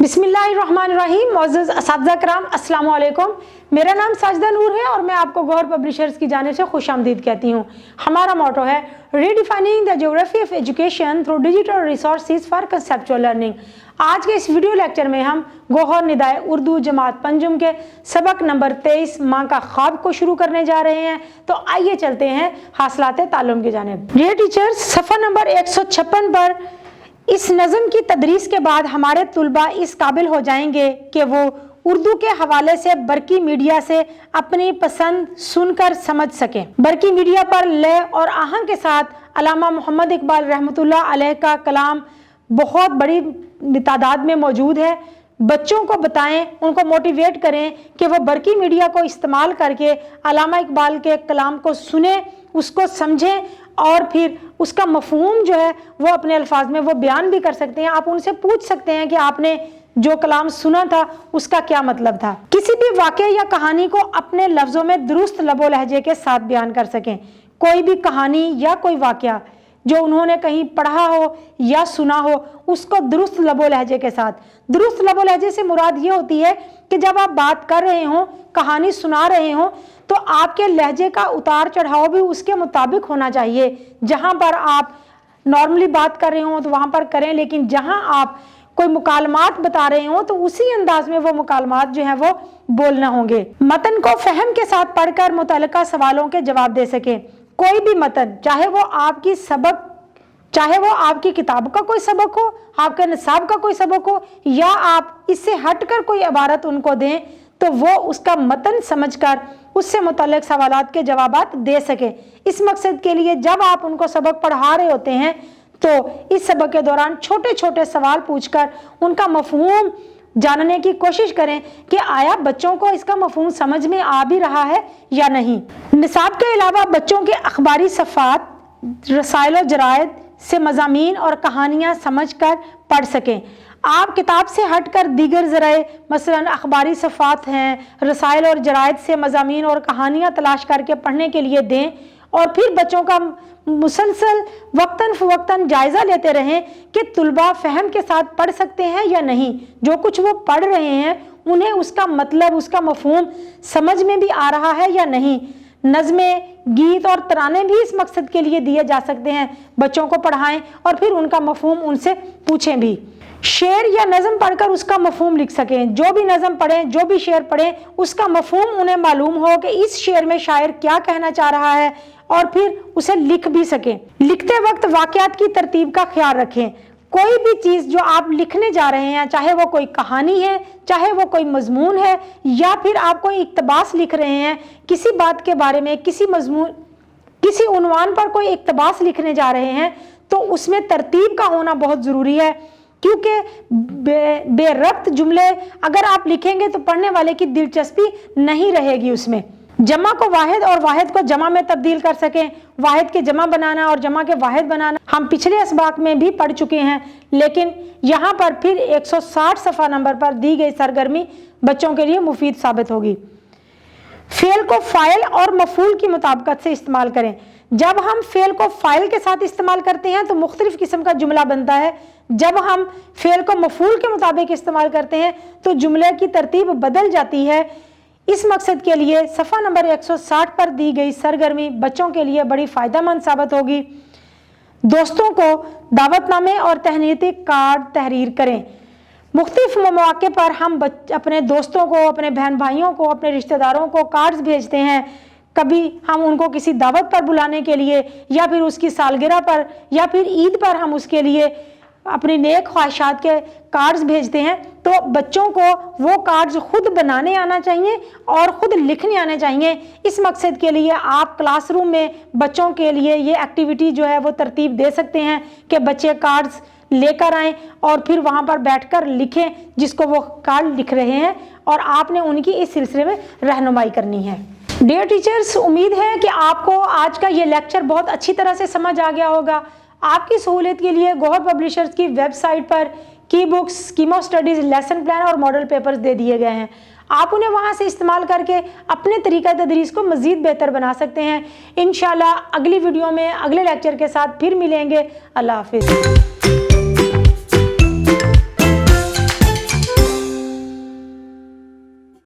बिस्मिल्लाहिर्रहमानिर्रहीम। मौजूद असातिज़ा कराम, अस्सलाम वालेकुम। मेरा नाम साजिदा नूर है और मैं आपको गौहर पब्लिशर्स की जानिब से खुशामदीद कहती हूँ। हमारा मोटो है redefining the geography of education through digital resources for conceptual learning. आज के इस वीडियो लेक्चर में हम गौहर निदाए उर्दू जमात पंजुम के सबक नंबर 23 माँ का ख्वाब को शुरू करने जा रहे हैं। तो आइए चलते हैं हासिलात ताल्लुम की जानिब। डियर टीचर्स, सफ़ा नंबर 156 पर इस नज़म की तदरीस के बाद हमारे तुलबा इस काबिल हो जाएंगे कि वो उर्दू के हवाले से बरकी मीडिया से अपनी पसंद सुनकर समझ सकें। बरकी मीडिया पर लय और आहंग के साथ अल्लामा मोहम्मद इकबाल रहमतुल्लाह अलैह का कलाम बहुत बड़ी तादाद में मौजूद है। बच्चों को बताएं, उनको मोटिवेट करें कि वो बरकी मीडिया को इस्तेमाल करके अल्लामा इकबाल के कलाम को सुने, उसको समझें और फिर उसका मफहूम जो है वो अपने अल्फाज में वो बयान भी कर सकते हैं। आप उनसे पूछ सकते हैं कि आपने जो कलाम सुना था उसका क्या मतलब था। किसी भी वाक़े या कहानी को अपने लफ्ज़ों में दुरुस्त लबो लहजे के साथ बयान कर सकें। कोई भी कहानी या कोई वाक़या जो उन्होंने कहीं पढ़ा हो या सुना हो उसको दुरुस्त लबो लहजे के साथ। दुरुस्त लबो लहजे से मुराद ये होती है कि जब आप बात कर रहे हों, कहानी सुना रहे हों, तो आपके लहजे का उतार चढ़ाव भी उसके मुताबिक होना चाहिए। जहाँ पर आप नॉर्मली बात कर रहे हों तो वहाँ पर करें, लेकिन जहाँ आप कोई मुकालमात बता रहे हों तो उसी अंदाज में वो मुकालमात जो हैं वो बोलना होंगे। मतन को फहम के साथ पढ़कर मुतल्लिका सवालों के जवाब दे सकें। कोई भी मतन, चाहे वो आपकी किताब का कोई सबक हो, आपके निसाब का कोई सबक हो, या आप इससे हटकर कोई इबारत उनको दें, तो वो उसका मतन समझकर उससे मुतल्लिक सवालात के जवाबात दे सके। इस मकसद के लिए जब आप उनको सबक पढ़ा रहे होते हैं तो इस सबक के दौरान छोटे छोटे सवाल पूछकर उनका मफहूम जानने की कोशिश करें कि आया बच्चों को इसका मफहूम समझ में आ भी रहा है या नहीं। निसाब के अलावा बच्चों के अखबारी सफ़ात, रसाइल और जरायद से मज़ामीन और कहानियाँ समझकर पढ़ सकें। आप किताब से हटकर दीगर ज़राए मसलन अखबारी सफ़ात हैं, रसाइल और जरायद से मज़ामीन और कहानियाँ तलाश करके पढ़ने के लिए दें और फिर बच्चों का मुसलसल वक्तन फ़वक्तन जायज़ा लेते रहें कि तुलबा फ़हम के साथ पढ़ सकते हैं या नहीं। जो कुछ वो पढ़ रहे हैं उन्हें उसका मतलब, उसका मफहूम समझ में भी आ रहा है या नहीं। नज़में, गीत और तराने भी इस मकसद के लिए दिए जा सकते हैं। बच्चों को पढ़ाएं और फिर उनका मफहूम उनसे पूछें भी। शेर या नज़म पढ़कर उसका मफहूम लिख सकें। जो भी नज़म पढ़ें, जो भी शेर पढ़ें, उसका मफहूम उन्हें मालूम हो कि इस शेर में शायर क्या कहना चाह रहा है और फिर उसे लिख भी सकें। लिखते वक्त वाक़यात की तरतीब का ख्याल रखें। कोई भी चीज़ जो आप लिखने जा रहे हैं, चाहे वो कोई कहानी है, चाहे वो कोई मजमून है, या फिर आप कोई इक़्तिबास लिख रहे हैं किसी बात के बारे में, किसी मजमून, किसी उन्वान पर कोई इक़्तिबास लिखने जा रहे हैं, तो उसमें तरतीब का होना बहुत ज़रूरी है। क्योंकि बेरब्त जुमले अगर आप लिखेंगे तो पढ़ने वाले की दिलचस्पी नहीं रहेगी उसमें। जमा को वाहिद और वाहिद को जमा में तब्दील कर सकें। वाहिद के जमा बनाना और जमा के वाहिद बनाना हम पिछले असबाक में भी पढ़ चुके हैं, लेकिन यहाँ पर फिर 160 सफ़ा नंबर पर दी गई सरगर्मी बच्चों के लिए मुफीद साबित होगी। फेल को फ़ाइल और मफूल की मुताबिकत से इस्तेमाल करें। जब हम फेल को फ़ाइल के साथ इस्तेमाल करते हैं तो मुख्तलिफ किस्म का जुमला बनता है। जब हम फेल को मफूल के मुताबिक इस्तेमाल करते हैं तो जुमले की तरतीब बदल जाती है। इस मकसद के लिए सफ़ा नंबर 160 पर दी गई सरगर्मी बच्चों के लिए बड़ी फ़ायदेमंद साबित होगी। दोस्तों को दावतनामे और तहनीती कार्ड तहरीर करें। मुख्तलिफ मौक़े पर हम अपने दोस्तों को, अपने बहन भाइयों को, अपने रिश्तेदारों को कार्ड्स भेजते हैं। कभी हम उनको किसी दावत पर बुलाने के लिए, या फिर उसकी सालगिरह पर, या फिर ईद पर हम उसके लिए अपनी नेक ख्वाहिशात के कार्ड्स भेजते हैं। तो बच्चों को वो कार्ड्स खुद बनाने आना चाहिए और ख़ुद लिखने आने चाहिए। इस मकसद के लिए आप क्लासरूम में बच्चों के लिए ये एक्टिविटी जो है वो तरतीब दे सकते हैं कि बच्चे कार्ड्स लेकर आएँ और फिर वहाँ पर बैठकर लिखें जिसको वो कार्ड लिख रहे हैं, और आपने उनकी इस सिलसिले में रहनुमाई करनी है। डियर टीचर्स, उम्मीद है कि आपको आज का ये लेक्चर बहुत अच्छी तरह से समझ आ गया होगा। आपकी सहूलियत के लिए गौहर पब्लिशर्स की वेबसाइट पर की books, scheme of studies, lesson plan और मॉडल पेपर्स दे दिए गए हैं। आप उन्हें वहां से इस्तेमाल करके अपने तरीक़ा तदरीस को मज़ीद बेहतर बना सकते हैं। इंशाल्लाह अगली वीडियो में अगले लेक्चर के साथ फिर मिलेंगे। अल्लाह हाफ़िज़।